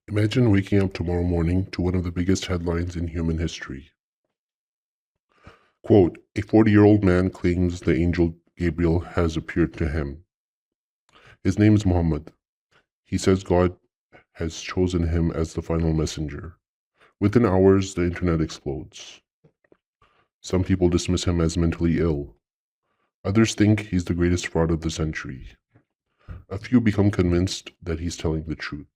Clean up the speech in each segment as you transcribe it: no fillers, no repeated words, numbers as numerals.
Imagine waking up tomorrow morning to one of the biggest headlines in human history. Quote, a 40-year-old man claims the angel Gabriel has appeared to him. His name is Muhammad. He says God has chosen him as the final messenger. Within hours, the internet explodes. Some people dismiss him as mentally ill. Others think he's the greatest fraud of the century. A few become convinced that he's telling the truth.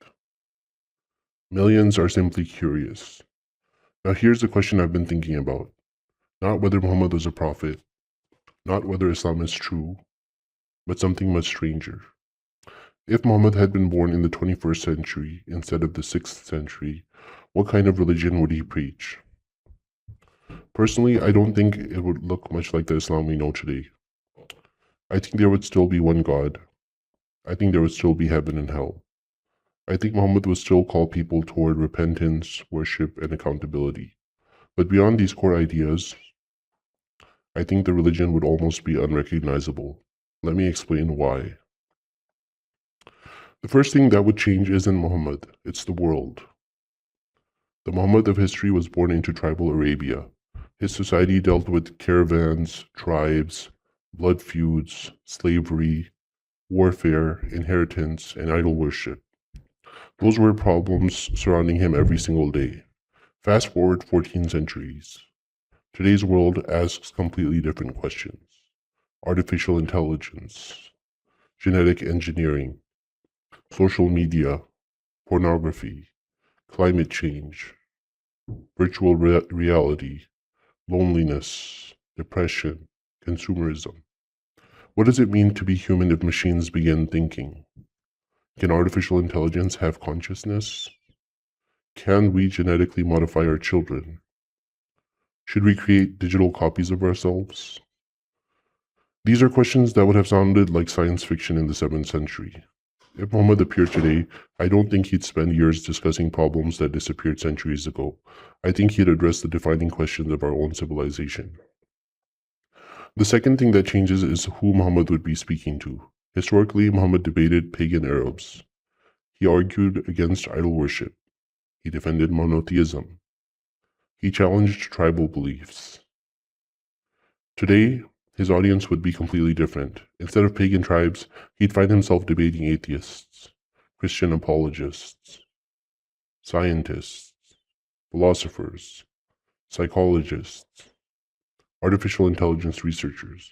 Millions are simply curious. Now here's the question I've been thinking about. Not whether Muhammad was a prophet, not whether Islam is true, but something much stranger. If Muhammad had been born in the 21st century instead of the 6th century, what kind of religion would he preach? Personally, I don't think it would look much like the Islam we know today. I think there would still be one God. I think there would still be heaven and hell. I think Muhammad would still call people toward repentance, worship, and accountability. But beyond these core ideas, I think the religion would almost be unrecognizable. Let me explain why. The first thing that would change isn't Muhammad, it's the world. The Muhammad of history was born into tribal Arabia. His society dealt with caravans, tribes, blood feuds, slavery, warfare, inheritance, and idol worship. Those were problems surrounding him every single day. Fast forward 14 centuries. Today's world asks completely different questions. Artificial intelligence, genetic engineering, social media, pornography, climate change, virtual reality, loneliness, depression, consumerism. What does it mean to be human if machines begin thinking? Can artificial intelligence have consciousness? Can we genetically modify our children? Should we create digital copies of ourselves? These are questions that would have sounded like science fiction in the 7th century. If Muhammad appeared today, I don't think he'd spend years discussing problems that disappeared centuries ago. I think he'd address the defining questions of our own civilization. The second thing that changes is who Muhammad would be speaking to. Historically, Muhammad debated pagan Arabs. He argued against idol worship. He defended monotheism. He challenged tribal beliefs. Today, his audience would be completely different. Instead of pagan tribes, he'd find himself debating atheists, Christian apologists, scientists, philosophers, psychologists, artificial intelligence researchers.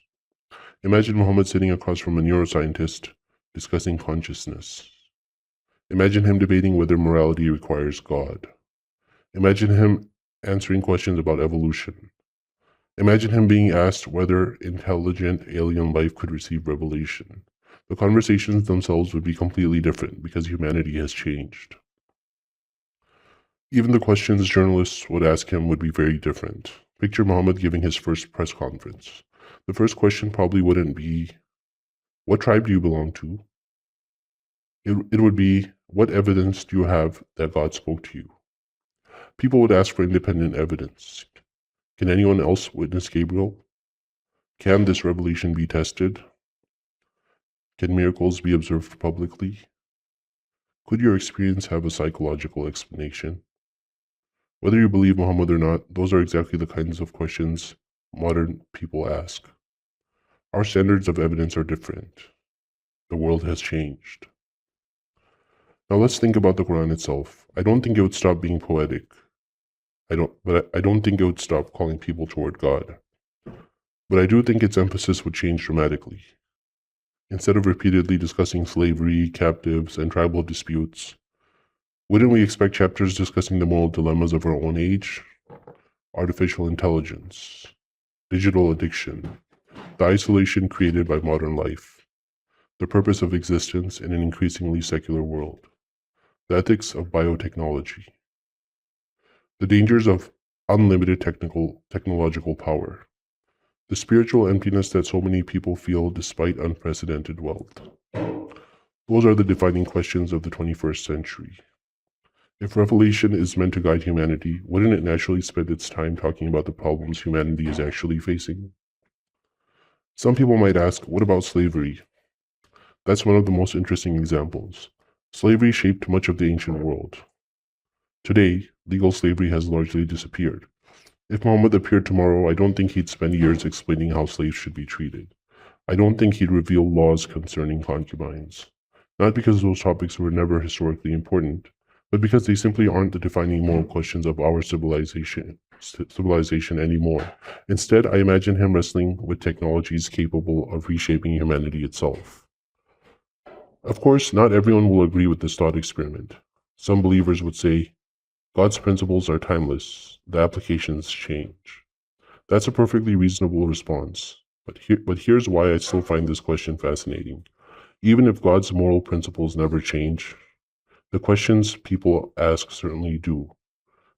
Imagine Muhammad sitting across from a neuroscientist discussing consciousness. Imagine him debating whether morality requires God. Imagine him answering questions about evolution. Imagine him being asked whether intelligent alien life could receive revelation. The conversations themselves would be completely different because humanity has changed. Even the questions journalists would ask him would be very different. Picture Muhammad giving his first press conference. The first question probably wouldn't be, what tribe do you belong to? It would be, what evidence do you have that God spoke to you? People would ask for independent evidence. Can anyone else witness Gabriel? Can this revelation be tested? Can miracles be observed publicly? Could your experience have a psychological explanation? Whether you believe Muhammad or not, those are exactly the kinds of questions modern people ask. Our standards of evidence are different. The world has changed. Now let's think about the Quran itself. I don't think it would stop being poetic. I don't think it would stop calling people toward God. But I do think its emphasis would change dramatically. Instead of repeatedly discussing slavery, captives, and tribal disputes, wouldn't we expect chapters discussing the moral dilemmas of our own age? Artificial intelligence, digital addiction, the isolation created by modern life, the purpose of existence in an increasingly secular world, the ethics of biotechnology, the dangers of unlimited technological power, the spiritual emptiness that so many people feel despite unprecedented wealth. Those are the defining questions of the 21st century. If revelation is meant to guide humanity, wouldn't it naturally spend its time talking about the problems humanity is actually facing? Some people might ask, what about slavery? That's one of the most interesting examples. Slavery shaped much of the ancient world. Today, legal slavery has largely disappeared. If Muhammad appeared tomorrow, I don't think he'd spend years explaining how slaves should be treated. I don't think he'd reveal laws concerning concubines. Not because those topics were never historically important, but because they simply aren't the defining moral questions of our civilization anymore. Instead, I imagine him wrestling with technologies capable of reshaping humanity itself. Of course, not everyone will agree with this thought experiment. Some believers would say, God's principles are timeless, the applications change. That's a perfectly reasonable response, but here's why I still find this question fascinating. Even if God's moral principles never change, the questions people ask certainly do.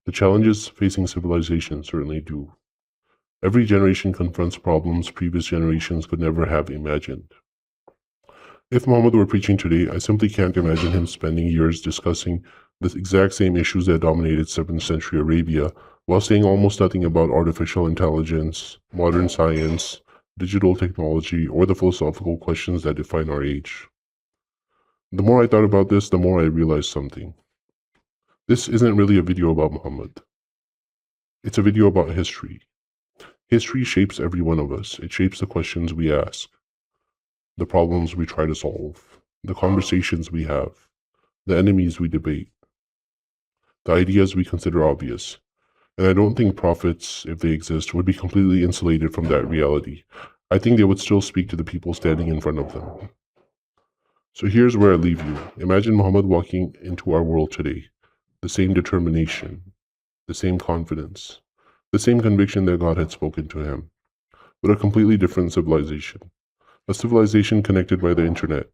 The challenges facing civilization certainly do. Every generation confronts problems previous generations could never have imagined. If Muhammad were preaching today, I simply can't imagine him spending years discussing the exact same issues that dominated 7th century Arabia, while saying almost nothing about artificial intelligence, modern science, digital technology, or the philosophical questions that define our age. The more I thought about this, the more I realized something. This isn't really a video about Muhammad. It's a video about history. History shapes every one of us. It shapes the questions we ask, the problems we try to solve, the conversations we have, the enemies we debate, the ideas we consider obvious. And I don't think prophets, if they exist, would be completely insulated from that reality. I think they would still speak to the people standing in front of them. So here's where I leave you. Imagine Muhammad walking into our world today. The same determination, the same confidence, the same conviction that God had spoken to him, but a completely different civilization. A civilization connected by the internet,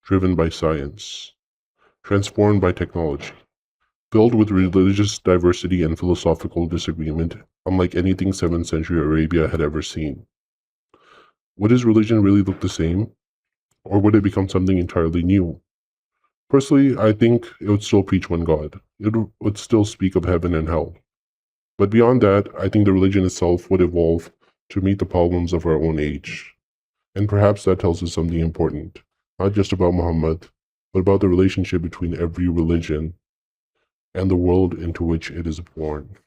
driven by science, transformed by technology, filled with religious diversity and philosophical disagreement, unlike anything 7th century Arabia had ever seen. Would his religion really look the same? Or would it become something entirely new? Personally, I think it would still preach one God. It would still speak of heaven and hell. But beyond that, I think the religion itself would evolve to meet the problems of our own age. And perhaps that tells us something important, not just about Muhammad, but about the relationship between every religion and the world into which it is born.